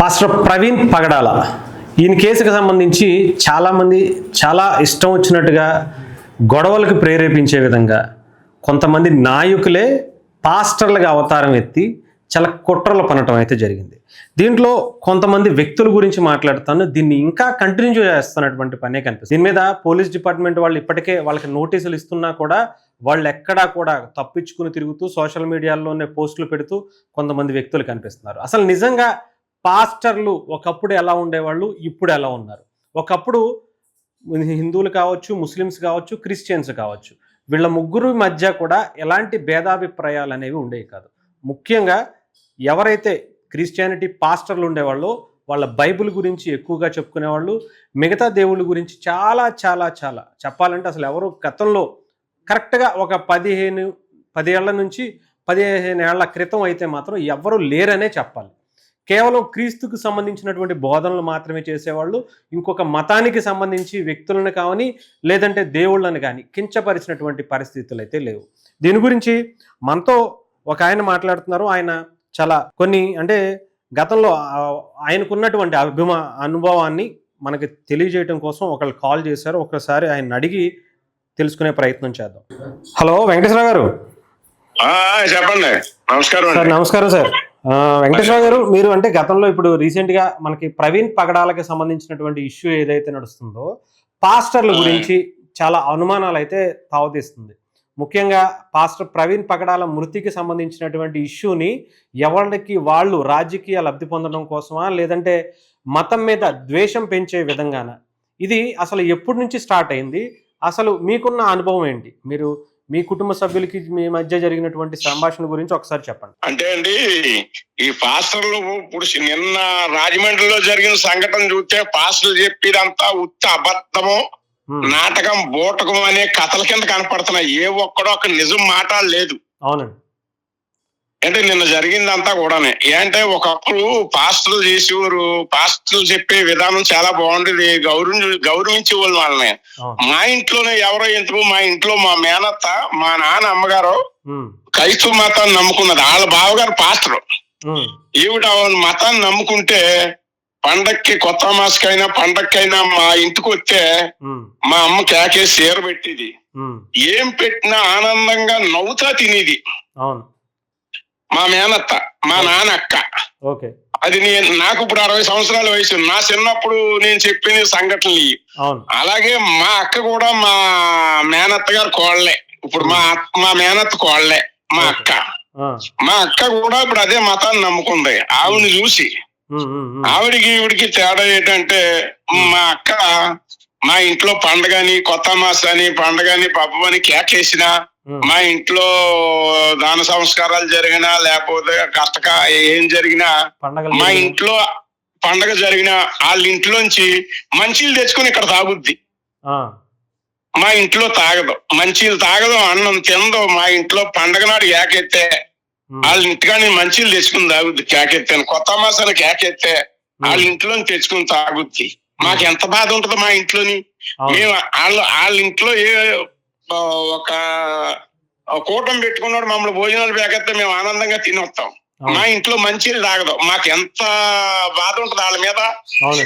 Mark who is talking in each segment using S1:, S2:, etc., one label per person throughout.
S1: Pastor Praveen పగడాల ఈయన కేసుకు సంబంధించి చాలామంది చాలా ఇష్టం వచ్చినట్టుగా గొడవలకు ప్రేరేపించే విధంగా కొంతమంది నాయకులే పాస్టర్లుగా అవతారం ఎత్తి చాలా కుట్రలు పనటం అయితే జరిగింది. దీంట్లో కొంతమంది వ్యక్తుల గురించి మాట్లాడుతాను. దీన్ని ఇంకా కంటిన్యూ చేస్తున్నటువంటి పనే కనిపిస్తుంది. దీని మీద పోలీస్ డిపార్ట్మెంట్ వాళ్ళు ఇప్పటికే వాళ్ళకి నోటీసులు ఇస్తున్నా కూడా వాళ్ళు ఎక్కడా కూడా తప్పించుకుని తిరుగుతూ సోషల్ మీడియాలోనే పోస్టులు పెడుతూ కొంతమంది వ్యక్తులు కనిపిస్తున్నారు. అసలు నిజంగా పాస్టర్లు ఒకప్పుడు ఎలా ఉండేవాళ్ళు, ఇప్పుడు ఎలా ఉన్నారు? ఒకప్పుడు హిందువులు కావచ్చు, ముస్లిమ్స్ కావచ్చు, క్రిస్టియన్స్ కావచ్చు, వీళ్ళ ముగ్గురు మధ్య కూడా ఎలాంటి భేదాభిప్రాయాలు అనేవి ఉండేవి కాదు. ముఖ్యంగా ఎవరైతే క్రిస్టియానిటీ పాస్టర్లు ఉండేవాళ్ళో వాళ్ళ బైబిల్ గురించి ఎక్కువగా చెప్పుకునేవాళ్ళు. మిగతా దేవుళ్ళ గురించి చాలా చాలా చాలా చెప్పాలంటే అసలు ఎవరు గతంలో కరెక్ట్గా ఒక 10 ఏళ్ల నుంచి 15 ఏళ్ల క్రితం అయితే మాత్రం ఎవరు లేరనే చెప్పాలి. కేవలం క్రీస్తుకు సంబంధించినటువంటి బోధనలు మాత్రమే చేసేవాళ్ళు. ఇంకొక మతానికి సంబంధించి వ్యక్తులను కానీ లేదంటే దేవుళ్ళని కానీ కించపరిచినటువంటి పరిస్థితులు అయితే లేవు. దీని గురించి మనతో ఒక ఆయన మాట్లాడుతున్నారు. ఆయన చాలా కొన్ని అంటే గతంలో ఆయనకున్నటువంటి అనుభవాన్ని మనకి తెలియజేయడం కోసం ఒకళ్ళు కాల్ చేశారు. ఒకసారి ఆయన అడిగి తెలుసుకునే ప్రయత్నం చేద్దాం. హలో వెంకటేశ్వర గారు.
S2: చెప్పండి. నమస్కారం
S1: సార్. నమస్కారం సార్. వెంకటేశ్వర గారు, మీరు అంటే గతంలో ఇప్పుడు రీసెంట్గా మనకి ప్రవీణ్ పగడాలకి సంబంధించినటువంటి ఇష్యూ ఏదైతే నడుస్తుందో పాస్టర్ల గురించి చాలా అనుమానాలు అయితే తావతీస్తుంది. ముఖ్యంగా పాస్టర్ ప్రవీణ్ పగడాల మృతికి సంబంధించినటువంటి ఇష్యూని ఎవరికి వాళ్ళు రాజకీయ లబ్ధి పొందడం కోసమా లేదంటే మతం మీద ద్వేషం పెంచే విధంగానా? ఇది అసలు ఎప్పటి నుంచి స్టార్ట్ అయింది? అసలు మీకున్న అనుభవం ఏంటి? మీరు మీ కుటుంబ సభ్యులకి మీ మధ్య జరిగినటువంటి సంభాషణ గురించి ఒకసారి చెప్పండి.
S2: అంటే అండి, ఈ పాస్టర్లు ఇప్పుడు నిన్న రాజమండ్రిలో జరిగిన సంఘటన చూస్తే పాస్టర్లు చెప్పేదంతా ఉత్త అబద్ధము, నాటకం, బూటకం అనే కథల కింద కనపడుతున్నాయి. ఏ ఒక్కడో ఒక నిజం మాట లేదు.
S1: అవునండి.
S2: అంటే నిన్న జరిగిందంతా కూడానే ఏంటంటే, ఒకప్పుడు పాస్టర్లు చేసేవారు, పాస్టర్లు చెప్పే విధానం చాలా బాగుండేది, గౌరవించే వాళ్ళు వాళ్ళని. మా ఇంట్లోనే ఎవరో ఎందుకు, మా ఇంట్లో మా మేనత్త, మా నాన్న అమ్మగారు క్రైస్తవ మతాన్ని నమ్ముకున్నది. వాళ్ళ బావగారు పాస్టరు. ఈవిడ మతాన్ని నమ్ముకుంటే పండక్కి, కొత్త మాసకైనా పండక్కైనా మా ఇంటికి వస్తే మా అమ్మ కేకేసి చీర పెట్టింది. ఏం పెట్టినా ఆనందంగా నవ్వుతా తినేది. మా మేనత్త, మా నాన్న అక్క. అది నాకు ఇప్పుడు 60 సంవత్సరాల వయసు. నా చిన్నప్పుడు నేను చెప్పిన సంఘటనలు. అలాగే మా అక్క కూడా మా మేనత్త గారు కోళ్లే. ఇప్పుడు మా మేనత్త కోళ్లే మా అక్క. మా అక్క కూడా ఇప్పుడు అదే మతాన్ని నమ్ముకుంది. ఆవిడని చూసి ఆవిడికి ఈవిడికి తేడా ఏంటంటే, మా అక్క మా ఇంట్లో పండగని, కొత్త మాసాని, పండగని, పబ్బని కేకేసినా, మా ఇంట్లో దాన సంస్కారాలు జరిగినా లేకపోతే కష్టక ఏం జరిగినా, మా ఇంట్లో పండగ జరిగినా వాళ్ళ ఇంట్లోంచి మంచీలు తెచ్చుకుని ఇక్కడ తాగుద్ది. మా ఇంట్లో తాగదు, మంచీలు తాగదు, అన్నం తినదు. మా ఇంట్లో పండగ నాడు కేకెత్తే వాళ్ళ ఇంటికాని మంచీలు తెచ్చుకుని తాగుద్ది. కేకెత్తాను కొత్త మాసాన్ని కేకెత్తే వాళ్ళ ఇంట్లో తెచ్చుకుని తాగుద్ది. మాకు ఎంత బాధ ఉంటది మా ఇంట్లోని. మేము వాళ్ళ ఇంట్లో ఒక కూటమి పెట్టుకున్నాడు, మమ్మల్ని భోజనాలు పేకెత్తే మేము ఆనందంగా తిని వస్తాం. మా ఇంట్లో మంచిది తాగదు. మాకు ఎంత బాధ ఉంటది వాళ్ళ మీద.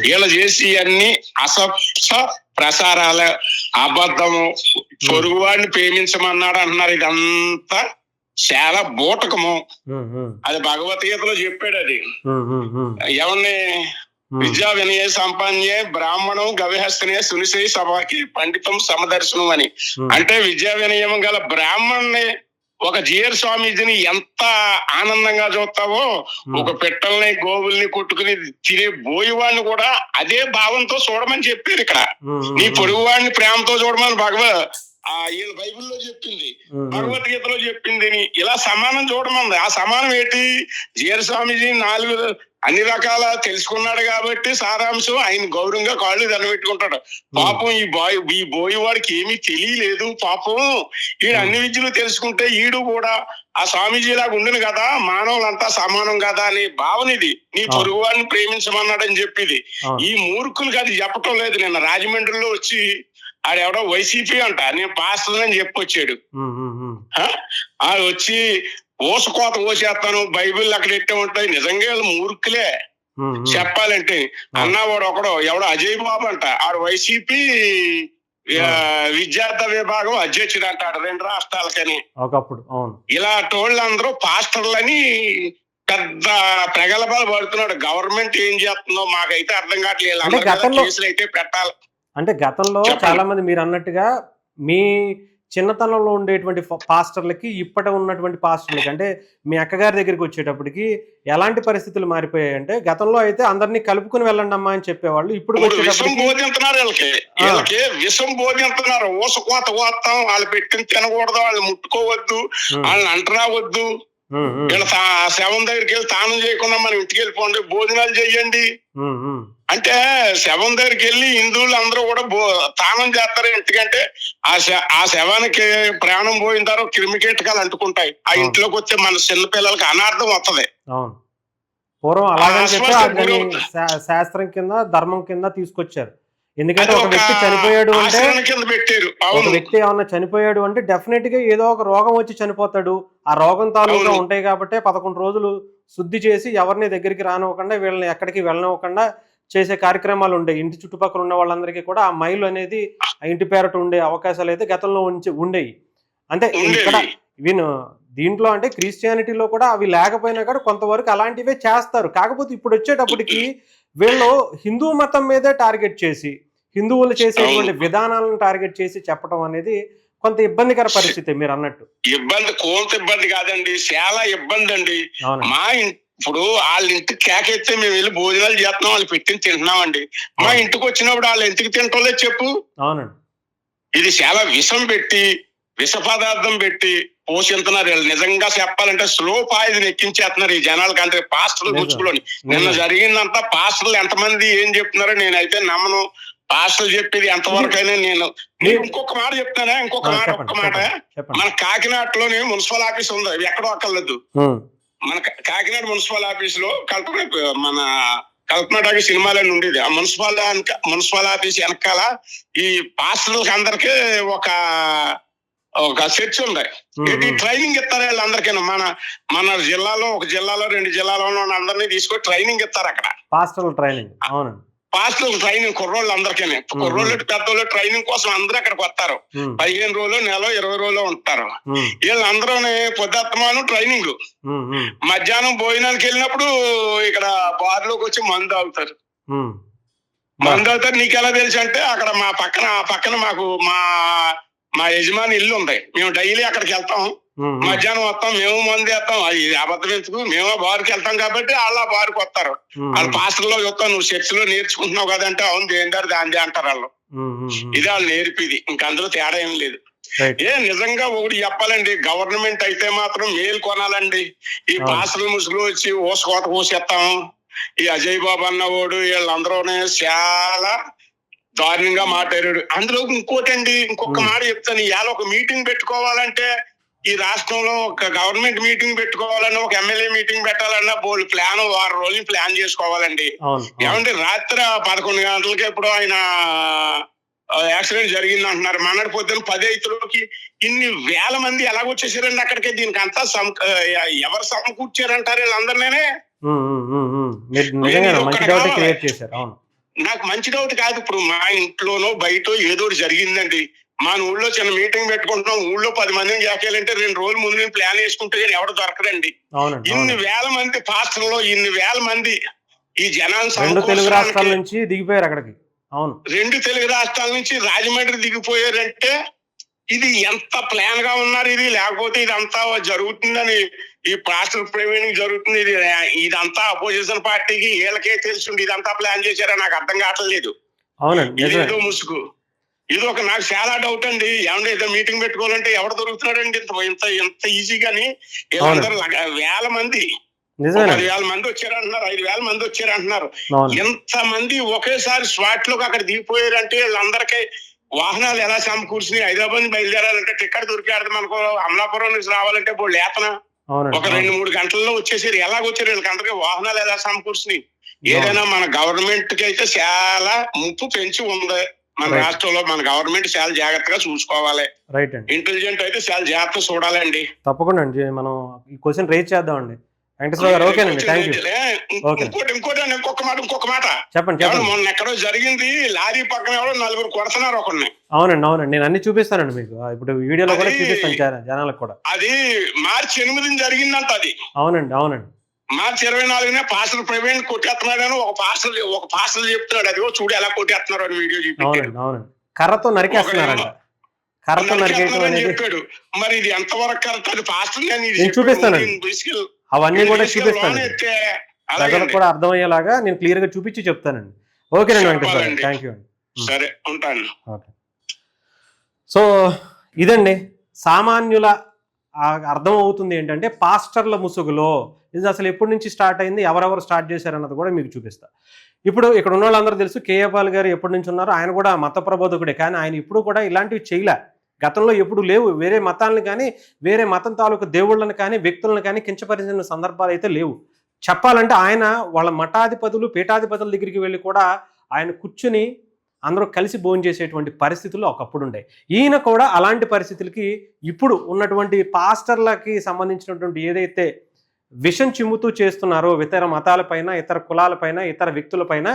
S2: వీళ్ళు చేసి అన్ని అసత్య ప్రసారాలు, అబద్ధము, పొరుగువాడిని ప్రేమించమన్నాడు అంటున్నారు. ఇదంతా చాలా బూటకము. అది భగవద్గీతలో చెప్పాడు. అది ఎవరిని విద్యా వినయ సంపన్నే బ్రాహ్మణం గవిహస్తనే సునిశై సభకి పండితం సమదర్శనం అని. అంటే విద్యా వినయం గల బ్రాహ్మణ్ణి, ఒక జిఆర్ స్వామీజీని ఎంత ఆనందంగా చూస్తావో, ఒక పిట్టల్ని, గోవుల్ని కొట్టుకుని తినే బోయివాడిని కూడా అదే భావంతో చూడమని చెప్పారు ఇక్కడ. నీ పొరుగువాడిని ప్రేమతో చూడమని వీళ్ళ బైబిల్లో చెప్పింది, భగవద్గీతలో చెప్పింది. ఇలా సమానం చూడమంది. ఆ సమానం ఏంటి? జిఆర్ స్వామీజీ 4 అన్ని రకాల తెలుసుకున్నాడు కాబట్టి సారాంశం ఆయన గౌరవంగా కాళ్ళు దండబెట్టుకుంటాడు. పాపం ఈ బోయి వాడికి ఏమీ తెలియలేదు. పాపం ఈడు అన్ని విద్యలు తెలుసుకుంటే ఈడు కూడా ఆ స్వామీజీ లాగా ఉండును కదా, మానవులంతా సమానం కదా అనే భావన ఇది. నీ పొరుగు వాడిని ప్రేమించమన్నాడని చెప్పేది. ఈ మూర్ఖులకి అది చెప్పటం లేదు. నిన్న రాజమండ్రిలో వచ్చి ఆడెవడో వైసీపీ అంట, నేను పాస్టర్ అని చెప్పొచ్చాడు. వచ్చి ఓసుకోత ఓసేస్తాను, బైబిల్ అక్కడ ఎట్టే ఉంటాయి. నిజంగా వీళ్ళు మూర్ఖులే. చెప్పాలంటే. అన్నవాడు ఒకడు ఎవడో అజయ్ బాబు అంట, ఆడు వైసీపీ విద్యార్థి విభాగం అధ్యక్షుడు అంటాడు 2 రాష్ట్రాలకని
S1: ఒకప్పుడు. అవును,
S2: ఇలా టోళ్ళందరూ పాస్టర్లని పెద్ద ప్రగల్భాలు పడుతున్నాడు. గవర్నమెంట్ ఏం చేస్తుందో మాకైతే అర్థం కావట్లేదు. కేసులు అయితే పెట్టాలి.
S1: అంటే గతంలో చాలా మంది మీరు అన్నట్టుగా మీ చిన్నతనంలో ఉండేటువంటి పాస్టర్లకి ఇప్పటి ఉన్నటువంటి పాస్టర్లకి, అంటే మీ అక్కగారి దగ్గరికి వచ్చేటప్పటికి ఎలాంటి పరిస్థితులు మారిపోయాయి అంటే, గతంలో అయితే అందరినీ కలుపుకుని వెళ్ళండి అమ్మా అని చెప్పేవాళ్ళు. ఇప్పుడు
S2: విషం బోధిస్తున్నారు, వీళ్ళకి విషం బోధిస్తున్నారు. ఊసకోత కోస్తాం, వాళ్ళు పెట్టిన తినకూడదు, వాళ్ళు ముట్టుకోవద్దు, వాళ్ళని అంటరావద్దు, వీళ్ళ శవం దగ్గరికి వెళ్ళి స్నానం చేయకుండా మనం ఇంటికి వెళ్ళిపోండి, భోజనాలు చెయ్యండి అంటే శవం దగ్గరికి వెళ్ళి హిందువులు అందరూ కూడా స్నానం చేస్తారు. ఎందుకంటే ఆ శవానికి ప్రాణం పోయిన తర్వాత క్రిమికీటకాలు అంటుకుంటాయి. ఆ ఇంట్లోకి వచ్చే మన చిన్న పిల్లలకి అనార్థం వస్తుంది.
S1: పూర్వం అలాగే శాస్త్రం కింద ధర్మం కింద తీసుకొచ్చారు. ఎందుకంటే ఒక వ్యక్తి చనిపోయాడు అంటే, ఒక వ్యక్తి ఏమన్నా చనిపోయాడు అంటే డెఫినెట్ గా ఏదో ఒక రోగం వచ్చి చనిపోతాడు. ఆ రోగం తాలూకా ఉంటాయి కాబట్టి 11 రోజులు శుద్ధి చేసి ఎవరిని దగ్గరికి రానివ్వకుండా, వీళ్ళని ఎక్కడికి వెళ్ళనివ్వకుండా చేసే కార్యక్రమాలు ఉండేవి. ఇంటి చుట్టుపక్కల ఉన్న వాళ్ళందరికీ కూడా ఆ మైలు అనేది ఆ ఇంటి పేరట ఉండే అవకాశాలు అయితే గతంలో ఉండేవి. అంటే ఇక్కడ దీంట్లో అంటే క్రిస్టియానిటీలో కూడా అవి లేకపోయినా కూడా కొంతవరకు అలాంటివే చేస్తారు. కాకపోతే ఇప్పుడు వచ్చేటప్పటికి వీళ్ళు హిందూ మతం మీదే టార్గెట్ చేసి, హిందువులు చేసేటువంటి విధానాలను టార్గెట్ చేసి చెప్పడం అనేది కొంత ఇబ్బందికర పరిస్థితి. మీరు అన్నట్టు
S2: కొంత ఇబ్బంది కాదండి, చాలా ఇబ్బంది అండి. ఇప్పుడు వాళ్ళ ఇంటికి కేకెత్తే మేము వెళ్ళి భోజనాలు చేస్తున్నాం, వాళ్ళు పెట్టింది తింటున్నామండి. మా ఇంటికి వచ్చినప్పుడు వాళ్ళు ఎందుకు తింటోలేదు చెప్పు.
S1: అవునండి,
S2: ఇది చాలా విషం పెట్టి, విష పదార్థం పెట్టి పోషిస్తున్నారు వీళ్ళు. నిజంగా చెప్పాలంటే స్లో పాయిజన్ ఎక్కించేస్తున్నారు ఈ జనాలకి. అంటే పాస్టర్లు గుచ్చుకులోని నిన్న జరిగిందంతా పాస్టర్లు ఎంతమంది ఏం చెప్తున్నారో నేనైతే నమ్మను. పాస్టర్లు చెప్పేది ఎంతవరకు అయినా నేను ఇంకొక మాట చెప్తానా, ఒక్క మాట. మన కాకినాడలోనే మున్సిపల్ ఆఫీస్ ఉంది, ఎక్కడో అక్కర్లేదు. మన కాకినాడ మున్సిపల్ ఆఫీస్ లో మన కల్పనాటాకి సినిమాలని ఉండేది. ఆ మున్సిపల్ ఆఫీస్ వెనకాల ఈ పాస్టర్లకి అందరికి ఒక చర్చ్ ఉంది. ట్రైనింగ్ ఇస్తారు వీళ్ళందరికీ. మన జిల్లాలో, ఒక జిల్లాలో 2 జిల్లాలో ఉన్న అందరినీ తీసుకొని ట్రైనింగ్ ఇస్తారు అక్కడ.
S1: పాస్టల్ ట్రైనింగ్. అవునండి,
S2: పాస్టల్ ట్రైనింగ్ కుర్రోళ్ళు అందరికీ. కుర్రోళ్ళు పెద్దోళ్ళు ట్రైనింగ్ కోసం అందరూ అక్కడికి వస్తారు. 15 రోజులు, నెల 20 రోజులు ఉంటారు. వీళ్ళందరూ పొద్దుమానం ట్రైనింగ్, మధ్యాహ్నం భోజనానికి వెళ్ళినప్పుడు ఇక్కడ బార్లోకి వచ్చి మందు తాగుతారు. నీకు ఎలా తెలుసు అంటే, అక్కడ మా పక్కన మాకు మా యజమాని ఇల్లు ఉంది. మేము డైలీ అక్కడికి వెళ్తాం, మధ్యాహ్నం వస్తాం, మేము మంది వేస్తాం. అది అబద్ధం ఎందుకు, మేము బారుకి వెళ్తాం కాబట్టి వాళ్ళ బారుకి వస్తారు. వాళ్ళు పాస్టర్లో చూస్తాం, నువ్వు చర్చిలో నేర్చుకుంటున్నావు కదంటే, అవును దేంటారు దాందే అంటారు వాళ్ళు. ఇది వాళ్ళు నేర్పిది, ఇంక అందులో తేడా ఏం లేదు. నిజంగా ఒకటి చెప్పాలండి, గవర్నమెంట్ అయితే మాత్రం మేలు కొనాలండి. ఈ పాస్టర్లు ముసుగులు వచ్చి ఓసుకోత కోసేస్తాం. ఈ అజయ్ బాబు అన్నవాడు వీళ్ళందరూనే చాలా దారుణంగా మాట్లాడాడు. అందులో ఇంకొక మాట చెప్తాను. ఇవాళ ఒక మీటింగ్ పెట్టుకోవాలంటే, ఈ రాష్ట్రంలో ఒక గవర్నమెంట్ మీటింగ్ పెట్టుకోవాలన్నా, ఒక ఎమ్మెల్యే మీటింగ్ పెట్టాలన్నా బోల్డ్ ప్లాన్, 6 రోజులు ప్లాన్ చేసుకోవాలండి. ఏమంటే రాత్రి 11 గంటలకి ఎప్పుడో ఆయన యాక్సిడెంట్ జరిగింది అంటున్నారు. మన్నాడు పొద్దున్న 10:05 ఇన్ని వేల మంది ఎలాగొచ్చేసారండి అక్కడికి. దీనికి అంతా ఎవరు సమకూర్చారంటారు వీళ్ళందరినే. నాకు మంచి డౌట్ కాదు. ఇప్పుడు మా ఇంట్లోనో బయట ఏదో జరిగిందండి, మా ఊళ్ళో చిన్న మీటింగ్ పెట్టుకుంటున్నాం, ఊళ్ళో 10 మందిని చేయాలంటే 2 రోజుల ముందు నేను ప్లాన్ వేసుకుంటే కానీ ఎవరు దొరకదండి. ఇన్ని వేల మంది పాస్టర్లో, ఇన్ని వేల మంది ఈ జనాలు
S1: 2 తెలుగు రాష్ట్రాల నుంచి దిగిపోయారు అక్కడికి. అవును,
S2: 2 తెలుగు రాష్ట్రాల నుంచి రాజమండ్రి దిగిపోయారంటే ఇది ఎంత ప్లాన్ గా ఉన్నారు ఇది. లేకపోతే ఇదంతా జరుగుతుందని, ఈ పాస్టర్ ప్రవీణ్ జరుగుతుంది, ఇదంతా అపోజిషన్ పార్టీకి వీళ్ళకే తెలుసుండి ఇదంతా ప్లాన్ చేశారని నాకు అర్థం కావట్లేదు. ఏదో ముసుగు. ఇది నాకు చాలా డౌట్ అండి. ఏమన్నా ఏదో మీటింగ్ పెట్టుకోవాలంటే ఎవరు దొరుకుతున్నాడండి ఇంత ఈజీగాని? వీళ్ళందరూ వేల మంది, 10,000 మంది వచ్చారంటున్నారు, 5,000 మంది వచ్చారంటున్నారు. ఎంత మంది ఒకేసారి స్వాట్ లోకి అక్కడ దిగిపోయారంటే వీళ్ళందరికీ వాహనాలు ఎలా సమకూర్చుని హైదరాబాద్ బయలుదేరాలంటే టికెట్ దొరికాడు. మనకు అమలాపురం నుంచి రావాలంటే బోళ్ళు లేతన ఒక 2-3 గంటల్లో వచ్చేసారు. ఎలాగొచ్చారు వీళ్ళకి అందరికీ వాహనాలు ఎలా సమకూర్చుని? ఏదైనా మన గవర్నమెంట్ కి అయితే చాలా ముప్పు పెంచి ఉంది మన రాష్ట్రంలో. మన గవర్నమెంట్ చాలా జాగ్రత్తగా చూసుకోవాలి. ఇంటెలిజెంట్ అయితే చాలా జాగ్రత్తగా చూడాలండి.
S1: తప్పకుండా అండి, మనం ఈ క్వశ్చన్ రేజ్ చేద్దామండి. వెంకటేశ్వర గారు ఓకేనండి, థ్యాంక్ యూ. ఓకే,
S2: ఇంకొక మాట
S1: చెప్పండి చెప్పండి.
S2: మొన్న ఎక్కడో జరిగింది, లారీ పక్కన ఎవరో 4 కొడుతున్నారు ఒకరిని.
S1: అవునండి అవునండి, నేను అన్ని చూపిస్తానండి మీకు, ఇప్పుడు వీడియోలో కూడా చూపిస్తాను జనాలకు కూడా.
S2: అది మార్చి 8 జరిగిందంట. అది
S1: అవునండి అవునండి,
S2: మార్చి 24 పాస్టర్ ప్రవీణ్ కొట్టేస్తున్నాడని ఒక పాస్టర్ చెప్తున్నాడు. అది చూడు ఎలా కొట్టేస్తున్నారు అని వీడియో చూపించాడు.
S1: అవునండి అవునండి, కర్రతో నరికేస్తున్నారంట. కర్రతో నరికేయడం అనేది
S2: చెప్పాడు. మరి ఇది ఎంతవరకు కరెక్ట్? అది పాస్టర్
S1: నేను చూపిస్తానండి, అవన్నీ కూడా చూపిస్తాను, ప్రజలకు కూడా అర్థమయ్యేలాగా నేను క్లియర్ గా చూపించి చెప్తానండి. ఓకేనండి వెంకటేశ్వర, థ్యాంక్ యూ అండి.
S2: సరే ఉంటాను.
S1: ఓకే, సో ఇదండి సామాన్యుల అర్థం అవుతుంది ఏంటంటే పాస్టర్ల ముసుగులో ఇది అసలు ఎప్పటి నుంచి స్టార్ట్ అయింది, ఎవరెవరు స్టార్ట్ చేశారన్నది కూడా మీకు చూపిస్తా. ఇప్పుడు ఇక్కడ ఉన్న వాళ్ళందరూ తెలుసు కేఏ పాల్ గారు ఎప్పటి నుంచి ఉన్నారో, ఆయన కూడా మత ప్రబోధకుడే, కానీ ఆయన ఇప్పుడు కూడా ఇలాంటివి చేయలే, గతంలో ఎప్పుడు లేవు. వేరే మతాలను కానీ వేరే మతం తాలూకు దేవుళ్ళని కానీ వ్యక్తులను కానీ కించపరిచిన సందర్భాలు అయితే లేవు. చెప్పాలంటే ఆయన వాళ్ళ మఠాధిపతులు పీఠాధిపతుల దగ్గరికి వెళ్ళి కూడా ఆయన కూర్చుని అందరూ కలిసి భోజనం చేసేటువంటి పరిస్థితులు ఒకప్పుడు ఉండే. ఈయన కూడా అలాంటి పరిస్థితులకి ఇప్పుడు ఉన్నటువంటి పాస్టర్లకి సంబంధించినటువంటి ఏదైతే విషం చిమ్ముతూ చేస్తున్నారో ఇతర మతాలపైన, ఇతర కులాలపైన, ఇతర వ్యక్తులపైన,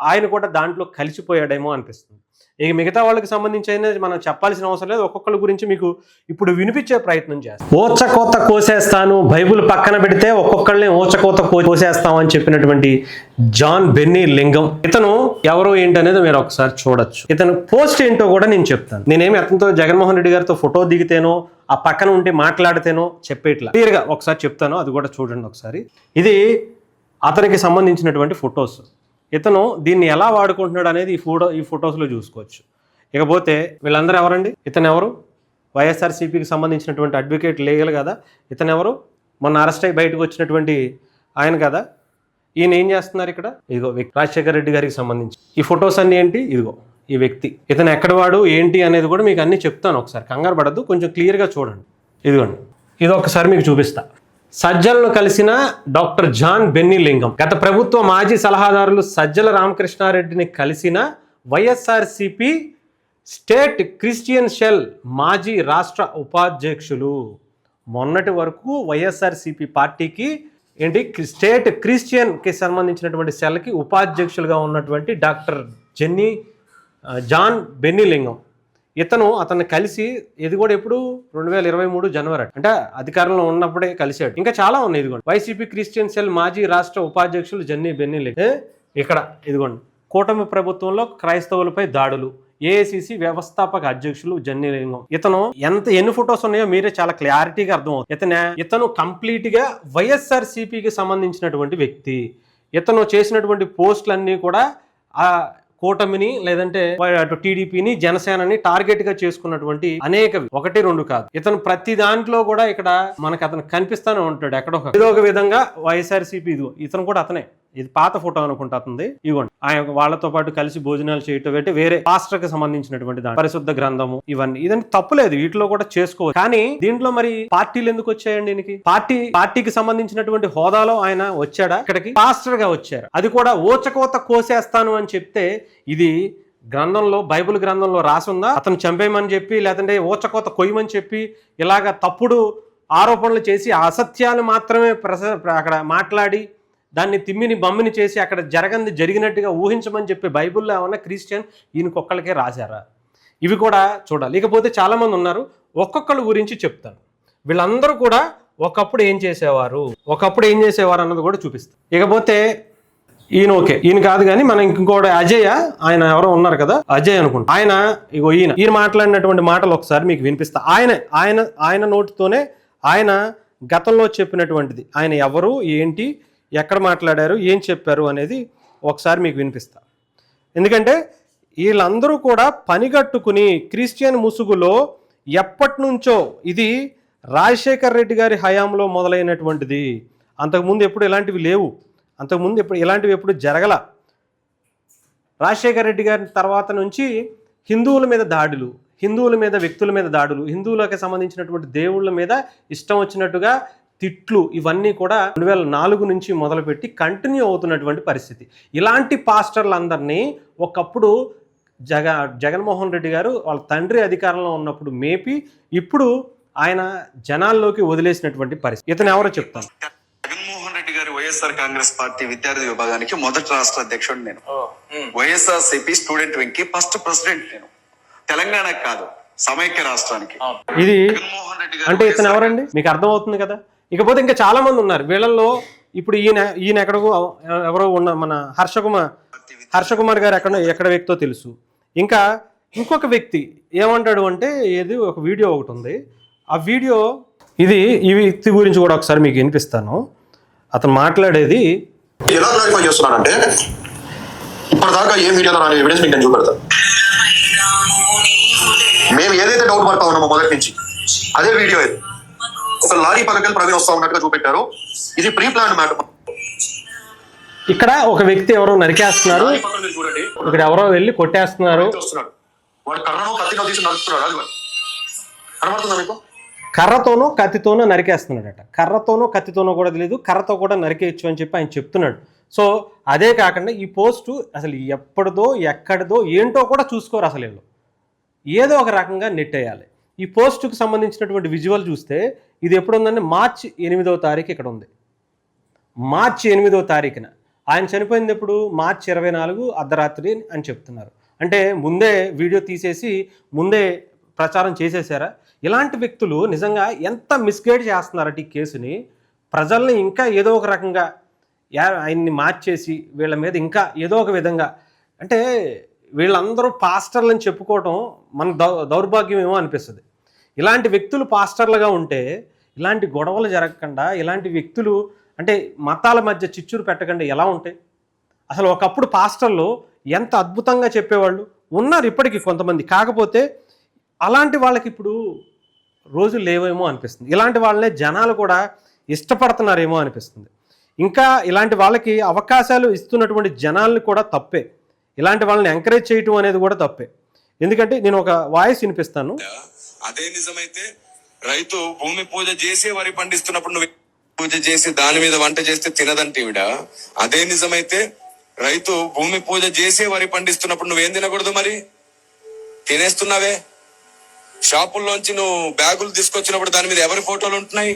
S1: ఆయన కూడా దాంట్లో కలిసిపోయాడేమో అనిపిస్తుంది. ఇక మిగతా వాళ్ళకి సంబంధించి మనం చెప్పాల్సిన అవసరం లేదు, ఒక్కొక్కరి గురించి మీకు ఇప్పుడు వినిపించే ప్రయత్నం చేస్తాను. ఓచకోత కోసేస్తాను, బైబుల్ పక్కన పెడితే ఒక్కొక్కళ్ళని ఓచకోత కోసేస్తామని చెప్పినటువంటి జాన్ బెన్నీ లింగం, ఇతను ఎవరో ఏంటనేది మీరు ఒకసారి చూడొచ్చు. ఇతను పోస్ట్ ఏంటో కూడా నేను చెప్తాను. నేనేమి అతనితో జగన్మోహన్ రెడ్డి గారితో ఫోటో దిగితేనో ఆ పక్కన ఉంటే మాట్లాడితేనో చెప్పేట్లా, క్లియర్గా ఒకసారి చెప్తాను, అది కూడా చూడండి ఒకసారి. ఇది అతనికి సంబంధించినటువంటి ఫొటోస్. ఇతను దీన్ని ఎలా వాడుకుంటున్నాడు అనేది ఈ ఫొటోస్లో చూసుకోవచ్చు. ఇకపోతే వీళ్ళందరూ ఎవరండి? ఇతను ఎవరు? వైఎస్ఆర్సీపీకి సంబంధించినటువంటి అడ్వకేట్ లీగల్ కదా. ఇతను ఎవరు? మొన్న అరెస్ట్ అయ్యి బయటకు వచ్చినటువంటి ఆయన కదా. ఈయన ఏం చేస్తున్నారు ఇక్కడ? ఇదిగో రాజశేఖర రెడ్డి గారికి సంబంధించి ఈ ఫొటోస్ అన్నీ ఏంటి? ఇదిగో ఈ వ్యక్తి, ఇతను ఎక్కడ వాడు ఏంటి అనేది కూడా మీకు అన్నీ చెప్తాను. ఒకసారి కంగారు పడద్దు, కొంచెం క్లియర్గా చూడండి. ఇదిగోండి, ఇది ఒకసారి మీకు చూపిస్తా. సజ్జలను కలిసిన డాక్టర్ జాన్ బెన్నీ లింగం. గత ప్రభుత్వ మాజీ సలహాదారులు సజ్జల రామకృష్ణారెడ్డిని కలిసిన వైఎస్ఆర్సీపీ స్టేట్ క్రిస్టియన్ షెల్ మాజీ రాష్ట్ర ఉపాధ్యక్షులు. మొన్నటి వరకు వైఎస్ఆర్సీపీ పార్టీకి ఏంటి స్టేట్ క్రిస్టియన్కి సంబంధించినటువంటి సెల్కి ఉపాధ్యక్షులుగా ఉన్నటువంటి డాక్టర్ జాన్ బెన్నీ లింగం. అతన్ని కలిసి, ఇది కూడా ఎప్పుడు 2023 జనవరి, అంటే అధికారంలో ఉన్నప్పుడే కలిశాడు. ఇంకా చాలా ఉన్నాయి. ఇదిగోండి, వైసీపీ క్రిస్టియన్ సెల్ మాజీ రాష్ట్ర ఉపాధ్యక్షులు జన్నీ బెన్నీ లింగం. ఇక్కడ ఇదిగోండి, కూటమి ప్రభుత్వంలో క్రైస్తవులపై దాడులు, ఏఐసిసి వ్యవస్థాపక అధ్యక్షులు జన్నీ లింగం. ఎన్ని ఫొటోస్ ఉన్నాయో మీరే చాలా క్లారిటీగా అర్థమవుతుంది. ఇతను కంప్లీట్ గా వైఎస్ఆర్సీపీకి సంబంధించినటువంటి వ్యక్తి. ఇతను చేసినటువంటి పోస్టులన్నీ కూడా ఆ కూటమిని లేదంటే అటు టీడీపీని జనసేనని టార్గెట్ గా చేసుకున్నటువంటి అనేకవి, 1-2 కాదు. ఇతను ప్రతి దాంట్లో కూడా ఇక్కడ మనకు అతను కనిపిస్తానే ఉంటాడు ఎక్కడో ఏదో ఒక విధంగా. వైఎస్ఆర్సీపీ ఇతను కూడా అతనే. ఇది పాత ఫోటో అనుకుంటా అతనిది. ఇవ్వండి, ఆయన వాళ్ళతో పాటు కలిసి భోజనాలు చేయటం అంటే వేరే పాస్టర్ కి సంబంధించినటువంటి పరిశుద్ధ గ్రంథము ఇవన్నీ. ఇదంతా తప్పులేదు, వీటిలో కూడా చేసుకోవచ్చు. కానీ దీంట్లో మరి పార్టీలు ఎందుకు వచ్చాయండి? దీనికి పార్టీకి సంబంధించినటువంటి హోదాలో ఆయన వచ్చాడా? ఇక్కడికి పాస్టర్ గా వచ్చారు, అది కూడా ఓచకోత కోసేస్తాను అని చెప్తే ఇది గ్రంథంలో, బైబిల్ గ్రంథంలో రాసుందా? అతను చంపేయమని చెప్పి లేదంటే ఓచకోత కొయ్యమని చెప్పి ఇలాగ తప్పుడు ఆరోపణలు చేసి అసత్యాలు మాత్రమే అక్కడ మాట్లాడి దాన్ని తిమ్మిని బమ్మిని చేసి అక్కడ జరిగినట్టుగా ఊహించమని చెప్పి బైబిల్లో ఏమన్నా క్రిస్టియన్ ఈయనకొక్కళ్ళకే రాశారా? ఇవి కూడా చూడాలి. ఇకపోతే చాలామంది ఉన్నారు, ఒక్కొక్కళ్ళ గురించి చెప్తాను. వీళ్ళందరూ కూడా ఒకప్పుడు ఏం చేసేవారు అన్నది కూడా చూపిస్తాను. ఇకపోతే ఈయన ఓకే, ఈయన కాదు కానీ మనం ఇంకోటి అజయ్, ఆయన ఎవరో ఉన్నారు కదా, అజయ్ అనుకుంటా. ఈయన మాట్లాడినటువంటి మాటలు ఒకసారి మీకు వినిపిస్తా. ఆయన నోటితోనే ఆయన గతంలో చెప్పినటువంటిది, ఆయన ఎవరు, ఏంటి, ఎక్కడ మాట్లాడారు, ఏం చెప్పారు అనేది ఒకసారి మీకు వినిపిస్తా. ఎందుకంటే వీళ్ళందరూ కూడా పనిగట్టుకుని క్రిస్టియన్ ముసుగులో ఎప్పటి నుంచో, ఇది రాజశేఖర్ రెడ్డి గారి హయాంలో మొదలైనటువంటిది. అంతకుముందు ఎప్పుడు ఇలాంటివి లేవు, ఇలాంటివి ఎప్పుడు జరగల. రాజశేఖర్ రెడ్డి గారి తర్వాత నుంచి హిందువుల మీద దాడులు, హిందువుల మీద వ్యక్తుల మీద దాడులు, హిందువులకు సంబంధించినటువంటి దేవుళ్ళ మీద ఇష్టం వచ్చినట్టుగా తిట్లు, ఇవన్నీ కూడా 2004 నుంచి మొదలుపెట్టి కంటిన్యూ అవుతున్నటువంటి పరిస్థితి. ఇలాంటి పాస్టర్లందరినీ ఒకప్పుడు జగన్మోహన్ రెడ్డి గారు వాళ్ళ తండ్రి అధికారంలో ఉన్నప్పుడు మేపి ఇప్పుడు ఆయన జనాల్లోకి వదిలేసినటువంటి పరిస్థితి. ఇతను ఎవరో చెప్తాను.
S2: జగన్మోహన్
S3: వైఎస్ఆర్ కాంగ్రెస్ పార్టీ విద్యార్థి విభాగానికి మొదటి రాష్ట్ర అధ్యక్షుడు నేను. వైఎస్ఆర్ సిపి స్టూడెంట్ వింగ్ కి ఫస్ట్ ప్రెసిడెంట్ నేను. తెలంగాణకి కాదు, సమైక్య రాష్ట్రానికి.
S1: ఇది
S3: జగన్మోహన్ రెడ్డి గారు
S1: అంటే ఇతను ఎవరండి మీకు అర్థమవుతుంది కదా. ఇకపోతే ఇంకా చాలా మంది ఉన్నారు వీళ్ళల్లో. ఇప్పుడు ఈయన ఎక్కడికో ఎవరో ఉన్న మన హర్ష కుమార్ గారు ఎక్కడ వ్యక్తో తెలుసు. ఇంకా ఇంకొక వ్యక్తి ఏమంటాడు అంటే, ఏది ఒక వీడియో ఒకటి ఉంది, ఆ వీడియో ఈ వ్యక్తి గురించి కూడా ఒకసారి మీకు వినిపిస్తాను. అతను మాట్లాడేది
S4: ఎలా క్లారిఫై చేస్తున్నానంటే, ఇప్పటిదాకా ఏ మీడియాలో రాని ఎవిడెన్స్ మీకు నేను చూపెడతాను. మేము ఏదైతే డౌట్ పడతా ఉన్నామో మొదటి నుంచి అదే వీడియో. ఇది ఒక లారీ పక్కకి ప్రవీణ్ వస్తా ఉన్నట్టుగా చూపెట్టారు. ఇది ప్రీ ప్లాన్ మ్యాటర్.
S1: ఇక్కడ ఒక వ్యక్తి ఎవరో నరికేస్తున్నారు, ఇక్కడ ఎవరో వెళ్ళి కొట్టేస్తున్నారు.
S4: వాడు కర్రను కత్తిలో తీసి నడుస్తున్నాడు. అది కనబడుతుందా మీకు?
S1: కర్రతోనో కత్తితోనో నరికేస్తున్నాడట. కర్రతోనో కత్తితోనో కూడా తెలియదు, కర్రతో కూడా నరికేయచ్చు అని చెప్పి ఆయన చెప్తున్నాడు. సో అదే కాకుండా ఈ పోస్టు అసలు ఎప్పటిదో ఎక్కడిదో ఏంటో కూడా చూసుకోరు అసలు. వీళ్ళు ఏదో ఒక రకంగా నెట్టేయాలి. ఈ పోస్టుకు సంబంధించినటువంటి విజువల్ చూస్తే ఇది ఎప్పుడు ఉందంటే మార్చి 8వ తారీఖు ఇక్కడ ఉంది. మార్చి 8వ తారీఖున ఆయన చనిపోయింది. ఎప్పుడు? మార్చి 24 అర్ధరాత్రి అని చెప్తున్నారు. అంటే ముందే వీడియో తీసేసి ముందే ప్రచారం చేసేసారా? ఇలాంటి వ్యక్తులు నిజంగా ఎంత మిస్గైడ్ చేస్తున్నారట ఈ కేసుని. ప్రజల్ని ఇంకా ఏదో ఒక రకంగా ఆయన్ని మార్చేసి వీళ్ళ మీద ఇంకా ఏదో ఒక విధంగా, అంటే వీళ్ళందరూ పాస్టర్లని చెప్పుకోవటం మన దౌర్భాగ్యం ఏమో అనిపిస్తుంది. ఇలాంటి వ్యక్తులు పాస్టర్లుగా ఉంటే ఇలాంటి గొడవలు జరగకుండా, ఇలాంటి వ్యక్తులు అంటే మతాల మధ్య చిచ్చురు పెట్టకుండా ఎలా ఉంటాయి? అసలు ఒకప్పుడు పాస్టర్లు ఎంత అద్భుతంగా చెప్పేవాళ్ళు ఉన్నారు ఇప్పటికీ కొంతమంది. కాకపోతే అలాంటి వాళ్ళకి ఇప్పుడు రోజులు లేవేమో అనిపిస్తుంది. ఇలాంటి వాళ్ళనే జనాలు కూడా ఇష్టపడుతున్నారేమో అనిపిస్తుంది. ఇంకా ఇలాంటి వాళ్ళకి అవకాశాలు ఇస్తున్నటువంటి జనాల్ని కూడా తప్పే. ఇలాంటి వాళ్ళని ఎంకరేజ్ చేయటం అనేది కూడా తప్పే. ఎందుకంటే నేను ఒక వాయిస్ వినిపిస్తాను.
S5: అదే నిజమైతే రైతు భూమి పూజ చేసి వరి పండిస్తున్నప్పుడు నువ్వు పూజ చేసి దాని మీద వంట చేస్తే తినదంటే ఈవిడ. అదే నిజమైతే రైతు భూమి పూజ చేసే వరి పండిస్తున్నప్పుడు నువ్వేం తినకూడదు, మరి తినేస్తున్నావే. షాపుల్లోంచి నువ్వు బ్యాగులు తీసుకొచ్చినప్పుడు దాని మీద ఎవరి ఫోటోలు ఉంటున్నాయి?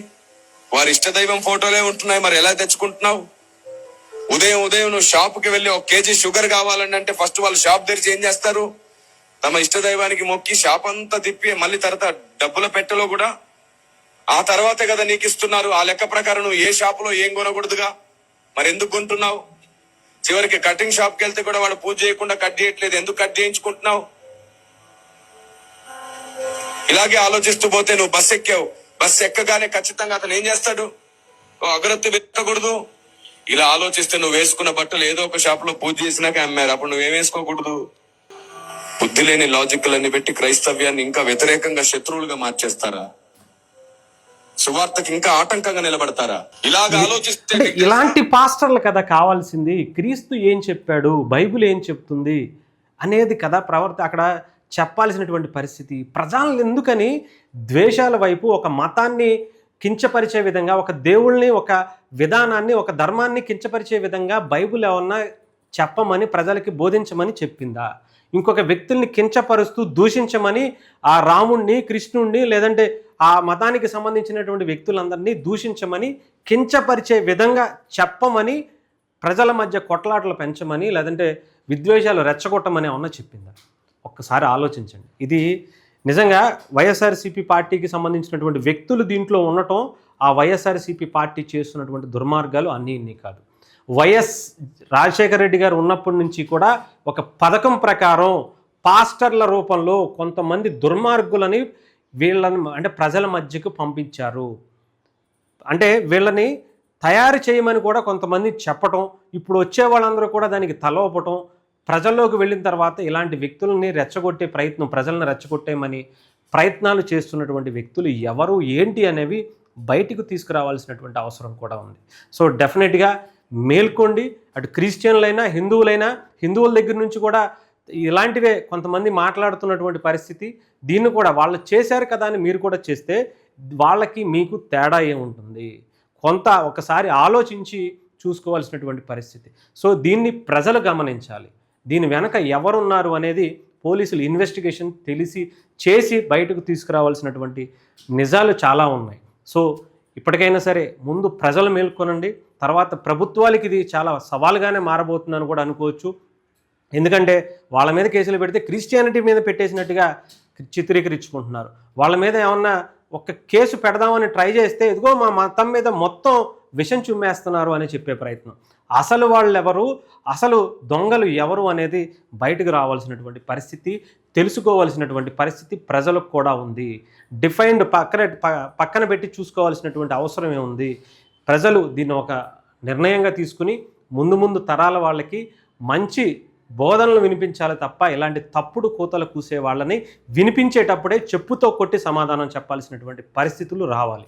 S5: వారి ఇష్టదైవం ఫోటోలే ఉంటున్నాయి. మరి ఎలా తెచ్చుకుంటున్నావు? ఉదయం నువ్వు షాపుకి వెళ్ళి 1 కేజీ షుగర్ కావాలని అంటే ఫస్ట్ వాళ్ళు షాప్ తెరిచి ఏం చేస్తారు? తమ ఇష్టదైవానికి మొక్కి షాప్ అంతా తిప్పి మళ్ళీ తర్వాత డబ్బుల పెట్టెలో కూడా ఆ తర్వాతే కదా నీకు ఇస్తున్నారు. ఆ లెక్క ప్రకారం నువ్వు ఏ షాపులో ఏం కొనకూడదుగా, మరి ఎందుకు కొంటున్నావు? చివరికి కటింగ్ షాప్కి వెళ్తే కూడా వాడు పూజ చేయకుండా కట్ చేయట్లేదు, ఎందుకు కట్ చేయించుకుంటున్నావు? ఇలాగే ఆలోచిస్తూ పోతే నువ్వు బస్సు ఎక్కావు, బస్సు ఎక్కగానే ఖచ్చితంగా అతను ఏం చేస్తాడు? అగరత్తి పెట్టకూడదు. ఇలా ఆలోచిస్తే నువ్వు వేసుకున్న బట్టలు ఏదో ఒక షాప్ లో పూజ చేసినాక అమ్మారు, అప్పుడు నువ్వేం వేసుకోకూడదు. బుద్ధి లేని లాజికల్ అని పెట్టి క్రైస్తవ్యాన్ని ఇంకా వ్యతిరేకంగా శత్రువులుగా మార్చేస్తారా? సువార్తకి ఇంకా ఆటంకంగా నిలబడతారా? ఇలాగ ఆలోచిస్తే
S1: ఇలాంటి పాస్టర్లు కదా కావాల్సింది. క్రీస్తు ఏం చెప్పాడు, బైబిల్ ఏం చెప్తుంది అనేది కదా అక్కడ చెప్పాల్సినటువంటి పరిస్థితి. ప్రజలను ఎందుకని ద్వేషాల వైపు, ఒక మతాన్ని కించపరిచే విధంగా, ఒక దేవుళ్ళని, ఒక విధానాన్ని, ఒక ధర్మాన్ని కించపరిచే విధంగా బైబిల్ ఏమన్నా చెప్పమని ప్రజలకి బోధించమని చెప్పిందా? ఇంకొక వ్యక్తుల్ని కించపరుస్తూ దూషించమని ఆ రాముణ్ణి, కృష్ణుణ్ణి, లేదంటే ఆ మతానికి సంబంధించినటువంటి వ్యక్తులందరినీ దూషించమని, కించపరిచే విధంగా చెప్పమని, ప్రజల మధ్య కొట్లాటలు పెంచమని, లేదంటే విద్వేషాలు రెచ్చగొట్టమని ఏమన్నా చెప్పిందా? ఒక్కసారి ఆలోచించండి. ఇది నిజంగా వైఎస్ఆర్సీపీ పార్టీకి సంబంధించినటువంటి వ్యక్తులు దీంట్లో ఉండటం, ఆ వైఎస్ఆర్సీపీ పార్టీ చేస్తున్నటువంటి దుర్మార్గాలు అన్నీ కాదు. వైఎస్ రాజశేఖర రెడ్డి గారు ఉన్నప్పటి నుంచి కూడా ఒక పథకం ప్రకారం పాస్టర్ల రూపంలో కొంతమంది దుర్మార్గులని వీళ్ళని అంటే ప్రజల మధ్యకు పంపించారు. అంటే వీళ్ళని తయారు చేయమని కూడా కొంతమంది చెప్పటం, ఇప్పుడు వచ్చే వాళ్ళందరూ కూడా దానికి తలవపటం, ప్రజల్లోకి వెళ్ళిన తర్వాత ఇలాంటి వ్యక్తులని రెచ్చగొట్టే ప్రయత్నం, ప్రజలను రెచ్చగొట్టేమని ప్రయత్నాలు చేస్తున్నటువంటి వ్యక్తులు ఎవరు ఏంటి అనేవి బయటికి తీసుకురావాల్సినటువంటి అవసరం కూడా ఉంది. సో డెఫినెట్గా మేల్కోండి. అటు క్రిస్టియన్లైనా, హిందువులైనా, హిందువుల దగ్గర నుంచి కూడా ఇలాంటివే కొంతమంది మాట్లాడుతున్నటువంటి పరిస్థితి. దీన్ని కూడా వాళ్ళు చేశారు కదా అని మీరు కూడా చేస్తే వాళ్ళకి మీకు తేడా ఏముంటుంది? కొంత ఒకసారి ఆలోచించి చూసుకోవాల్సినటువంటి పరిస్థితి. సో దీన్ని ప్రజలు గమనించాలి. దీని వెనక ఎవరున్నారు అనేది పోలీసులు ఇన్వెస్టిగేషన్ చేసి బయటకు తీసుకురావాల్సినటువంటి నిజాలు చాలా ఉన్నాయి. సో ఇప్పటికైనా సరే ముందు ప్రజలు మేల్కొనండి, తర్వాత ప్రభుత్వాలకి ఇది చాలా సవాలుగానే మారబోతుందని కూడా అనుకోవచ్చు. ఎందుకంటే వాళ్ళ మీద కేసులు పెడితే క్రిస్టియానిటీ మీద పెట్టేసినట్టుగా చిత్రీకరించుకుంటున్నారు. వాళ్ళ మీద ఏమన్నా ఒక కేసు పెడదామని ట్రై చేస్తే ఇదిగో మా మతం మీద మొత్తం విషం చుమ్మేస్తున్నారు అని చెప్పే ప్రయత్నం. అసలు వాళ్ళు ఎవరు, అసలు దొంగలు ఎవరు అనేది బయటకు రావాల్సినటువంటి పరిస్థితి, తెలుసుకోవాల్సినటువంటి పరిస్థితి ప్రజలకు కూడా ఉంది. డిఫైన్డ్ పక్కన పెట్టి చూసుకోవాల్సినటువంటి అవసరమే ఉంది. ప్రజలు దీన్ని ఒక నిర్ణయంగా తీసుకుని ముందు తరాల వాళ్ళకి మంచి బోధనలు వినిపించాలి తప్ప ఇలాంటి తప్పుడు కూతలు కూసే వాళ్ళని వినిపించేటప్పుడే చెప్పుతో కొట్టి సమాధానం చెప్పాల్సినటువంటి పరిస్థితులు రావాలి.